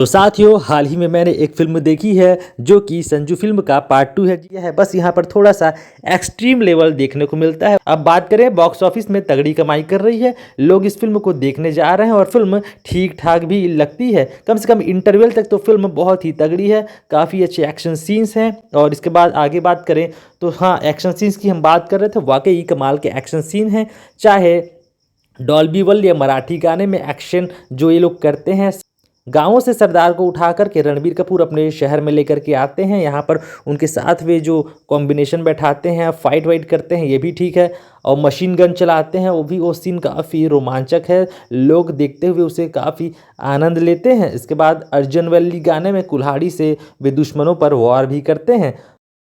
तो साथियों, हाल ही में मैंने एक फ़िल्म देखी है जो कि संजू फ़िल्म का पार्ट 2 है। जी है, बस यहाँ पर थोड़ा-सा एक्सट्रीम लेवल देखने को मिलता है। अब बात करें, बॉक्स ऑफिस में तगड़ी कमाई कर रही है। लोग इस फ़िल्म को देखने जा रहे हैं और फ़िल्म ठीक-ठाक भी लगती है। कम से कम इंटरवल तक तो फ़िल्म बहुत ही तगड़ी है। काफ़ी अच्छे एक्शन सीन्स हैं और इसके बाद आगे बात करें तो हाँ, एक्शन सीन्स की हम बात कर रहे थे, वाक़ई कमाल के एक्शन सीन हैं। चाहे डॉल्बी वर्ल्ड या मराठी गाने में एक्शन जो ये लोग करते हैं, गाँवों से सरदार को उठा कर के रणबीर कपूर अपने शहर में लेकर के आते हैं। यहाँ पर उनके साथ वे जो कॉम्बिनेशन बैठाते हैं, फाइट वाइट करते हैं, ये भी ठीक है। और मशीन गन चलाते हैं, वो सीन काफ़ी रोमांचक है। लोग देखते हुए उसे काफ़ी आनंद लेते हैं। इसके बाद अर्जुन वैली गाने में कुल्हाड़ी से वे दुश्मनों पर वार भी करते हैं।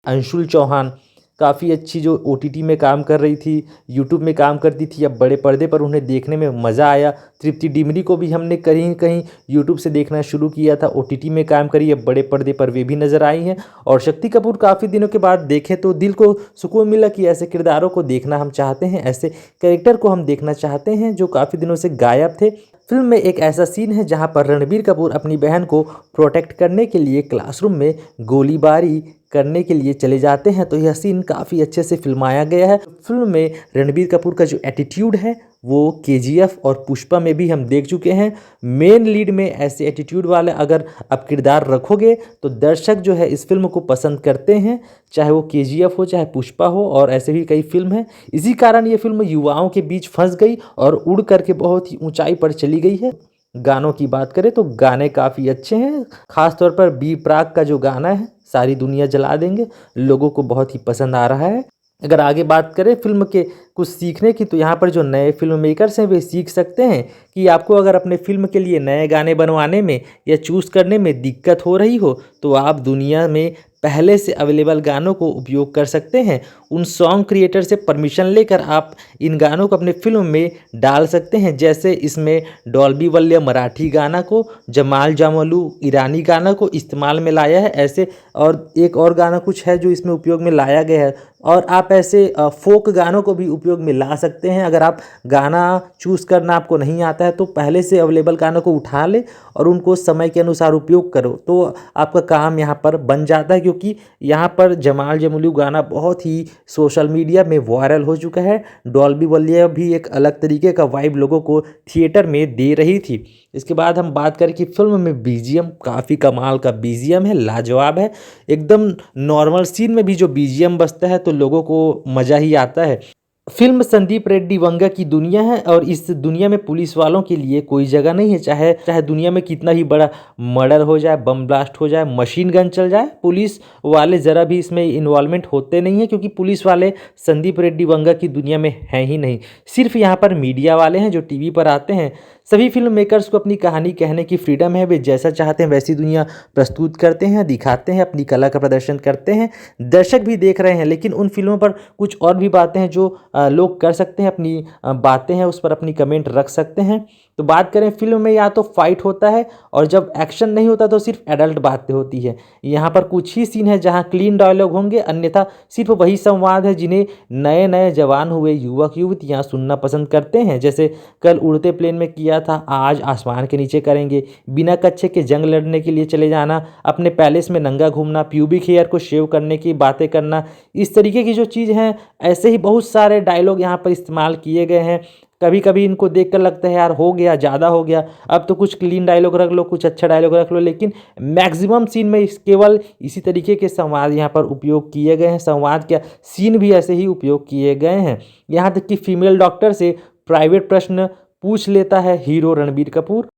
अंशुल चौहान काफ़ी अच्छी जो ओटीटी में काम कर रही थी, यूट्यूब में काम करती थी, अब बड़े पर्दे पर उन्हें देखने में मज़ा आया। तृप्ति डिमरी को भी हमने कहीं कहीं यूट्यूब से देखना शुरू किया था, ओटीटी में काम करी, अब बड़े पर्दे पर वे भी नज़र आई हैं। और शक्ति कपूर काफ़ी दिनों के बाद देखें तो दिल को सुकून मिला कि ऐसे किरदारों को देखना हम चाहते हैं, ऐसे कैरेक्टर को हम देखना चाहते हैं जो काफ़ी दिनों से गायब थे। फिल्म में एक ऐसा सीन है जहां पर रणबीर कपूर अपनी बहन को प्रोटेक्ट करने के लिए क्लासरूम में गोलीबारी करने के लिए चले जाते हैं, तो यह सीन काफ़ी अच्छे से फिल्माया गया है। फिल्म में रणबीर कपूर का जो एटीट्यूड है वो केजीएफ और पुष्पा में भी हम देख चुके हैं। मेन लीड में ऐसे एटीट्यूड वाले अगर आप किरदार रखोगे तो दर्शक जो है इस फिल्म को पसंद करते हैं, चाहे वो केजीएफ हो चाहे पुष्पा हो, और ऐसे भी कई फिल्म हैं। इसी कारण ये फिल्म युवाओं के बीच फंस गई और उड़ करके बहुत ही ऊंचाई पर चली गई है। गानों की बात करें तो गाने काफ़ी अच्छे हैं, खास तौर पर बी प्राक का जो गाना है सारी दुनिया जला देंगे, लोगों को बहुत ही पसंद आ रहा है। अगर आगे बात करें फिल्म के कुछ सीखने की, तो यहाँ पर जो नए फिल्म मेकर्स हैं वे सीख सकते हैं कि आपको अगर अपने फिल्म के लिए नए गाने बनवाने में या चूज़ करने में दिक्कत हो रही हो तो आप दुनिया में पहले से अवेलेबल गानों को उपयोग कर सकते हैं। उन सॉन्ग क्रिएटर से परमिशन लेकर आप इन गानों को अपने फिल्म में डाल सकते हैं। जैसे इसमें डॉल्बी वल्य मराठी गाना को, जमाल जामलू ईरानी गाना को इस्तेमाल में लाया है, ऐसे और एक और गाना कुछ है जो इसमें उपयोग में लाया गया है। और आप ऐसे फोक गानों को भी उपयोग में ला सकते हैं। अगर आप गाना चूज़ करना आपको नहीं आता है तो पहले से अवेलेबल गानों को उठा ले और उनको समय के अनुसार उपयोग करो, तो आपका काम यहाँ पर बन जाता है। क्योंकि यहाँ पर जमाल जमुलू गाना बहुत ही सोशल मीडिया में वायरल हो चुका है। डॉल्बी वलिया भी एक अलग तरीके का वाइब लोगों को थिएटर में दे रही थी। इसके बाद हम बात करें कि फिल्म में बीजीएम काफ़ी कमाल का बीजीएम है, लाजवाब है। एकदम नॉर्मल सीन में भी जो बीजीएम बजता है तो लोगों को मज़ा ही आता है। फिल्म संदीप रेड्डी वंगा की दुनिया है और इस दुनिया में पुलिस वालों के लिए कोई जगह नहीं है। चाहे चाहे दुनिया में कितना ही बड़ा मर्डर हो जाए, बम ब्लास्ट हो जाए, मशीन गन चल जाए, पुलिस वाले ज़रा भी इसमें इन्वॉल्वमेंट होते नहीं हैं, क्योंकि पुलिस वाले संदीप रेड्डी वंगा की दुनिया में हैं ही नहीं। सिर्फ यहाँ पर मीडिया वाले हैं जो टीवी पर आते हैं। सभी फिल्म मेकर्स को अपनी कहानी कहने की फ्रीडम है, वे जैसा चाहते हैं वैसी दुनिया प्रस्तुत करते हैं, दिखाते हैं, अपनी कला का प्रदर्शन करते हैं। दर्शक भी देख रहे हैं, लेकिन उन फिल्मों पर कुछ और भी बातें हैं जो लोग कर सकते हैं, अपनी बातें हैं उस पर अपनी कमेंट रख सकते हैं। तो बात करें फिल्म में या तो फाइट होता है और जब एक्शन नहीं होता तो सिर्फ एडल्ट बातें होती है। यहाँ पर कुछ ही सीन है जहाँ क्लीन डायलॉग होंगे, अन्यथा सिर्फ वही संवाद है जिन्हें नए नए जवान हुए युवक युवतियाँ सुनना पसंद करते हैं। जैसे कल उड़ते प्लेन में किया था, आज आसमान के नीचे करेंगे, बिना कच्छे के जंग लड़ने के लिए चले जाना, अपने पैलेस में नंगा घूमना, प्यूबिक हेयर को शेव करने की बातें करना, इस तरीके की जो चीज़ हैं, ऐसे ही बहुत सारे डायलॉग यहाँ पर इस्तेमाल किए गए हैं। कभी कभी इनको देखकर लगता है यार हो गया, ज़्यादा हो गया, अब तो कुछ क्लीन डायलॉग रख लो, कुछ अच्छा डायलॉग रख लो, लेकिन मैक्सिमम सीन में केवल इसी तरीके के संवाद यहाँ पर उपयोग किए गए हैं। संवाद क्या, सीन भी ऐसे ही उपयोग किए गए हैं। यहाँ तक कि फीमेल डॉक्टर से प्राइवेट प्रश्न पूछ लेता है हीरो रणबीर कपूर।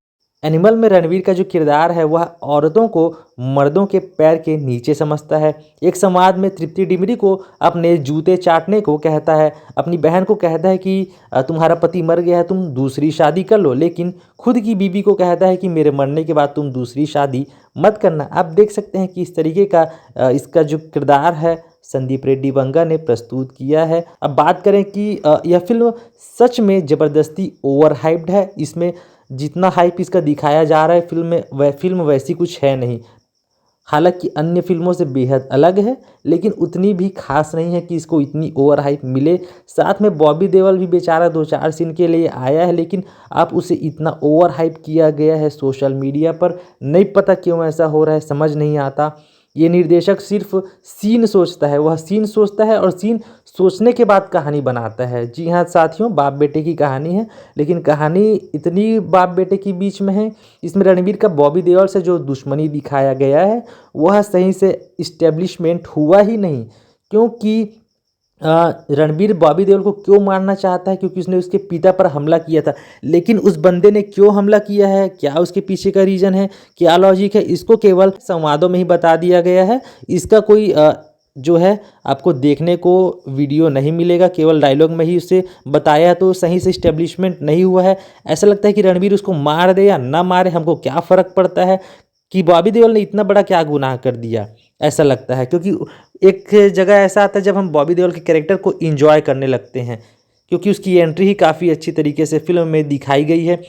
एनिमल में रणवीर का जो किरदार है वह औरतों को मर्दों के पैर के नीचे समझता है। एक संवाद में तृप्ति डिमरी को अपने जूते चाटने को कहता है, अपनी बहन को कहता है कि तुम्हारा पति मर गया है, तुम दूसरी शादी कर लो, लेकिन खुद की बीवी को कहता है कि मेरे मरने के बाद तुम दूसरी शादी मत करना। आप देख सकते हैं कि इस तरीके का इसका जो किरदार है संदीप रेड्डी वंगा ने प्रस्तुत किया है। अब बात करें कि यह फिल्म सच में ज़बरदस्ती ओवर हाइप्ड है। इसमें जितना हाइप इसका दिखाया जा रहा है फिल्म में, वह फिल्म वैसी कुछ है नहीं। हालांकि अन्य फिल्मों से बेहद अलग है, लेकिन उतनी भी खास नहीं है कि इसको इतनी ओवर हाइप मिले। साथ में बॉबी देओल भी बेचारा 2-4 सीन के लिए आया है, लेकिन अब उसे इतना ओवर हाइप किया गया है सोशल मीडिया पर, नहीं पता क्यों ऐसा हो रहा है, समझ नहीं आता। ये निर्देशक सिर्फ सीन सोचता है, वह सीन सोचता है और सीन सोचने के बाद कहानी बनाता है। जी हाँ साथियों, बाप बेटे की कहानी है, लेकिन कहानी इतनी बाप बेटे के बीच में है, इसमें रणबीर का बॉबी देओल से जो दुश्मनी दिखाया गया है वह सही से इस्टेब्लिशमेंट हुआ ही नहीं। क्योंकि रणबीर बॉबी देओल को क्यों मारना चाहता है, क्योंकि उसने उसके पिता पर हमला किया था, लेकिन उस बंदे ने क्यों हमला किया है, क्या उसके पीछे का रीज़न है, क्या लॉजिक है, इसको केवल संवादों में ही बता दिया गया है। इसका कोई जो है आपको देखने को वीडियो नहीं मिलेगा, केवल डायलॉग में ही उसे बताया, तो सही से इस्टेब्लिशमेंट नहीं हुआ है। ऐसा लगता है कि रणबीर उसको मार दे या ना मारे, हमको क्या फ़र्क पड़ता है, कि बॉबी देओल ने इतना बड़ा क्या गुनाह कर दिया, ऐसा लगता है। क्योंकि एक जगह ऐसा आता है जब हम बॉबी देओल के कैरेक्टर को एंजॉय करने लगते हैं, क्योंकि उसकी एंट्री ही काफ़ी अच्छी तरीके से फिल्म में दिखाई गई है।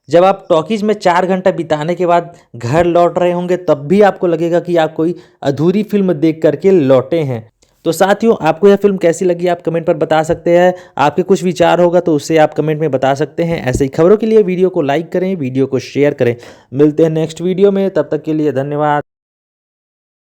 जब आप टॉकीज में 4 घंटा बिताने के बाद घर लौट रहे होंगे, तब भी आपको लगेगा कि आप कोई अधूरी फिल्म देख करके लौटे हैं। तो साथियों, आपको यह फिल्म कैसी लगी आप कमेंट पर बता सकते हैं। आपके कुछ विचार होगा तो उससे आप कमेंट में बता सकते हैं। ऐसे ही खबरों के लिए वीडियो को लाइक करें, वीडियो को शेयर करें। मिलते हैं नेक्स्ट वीडियो में, तब तक के लिए धन्यवाद।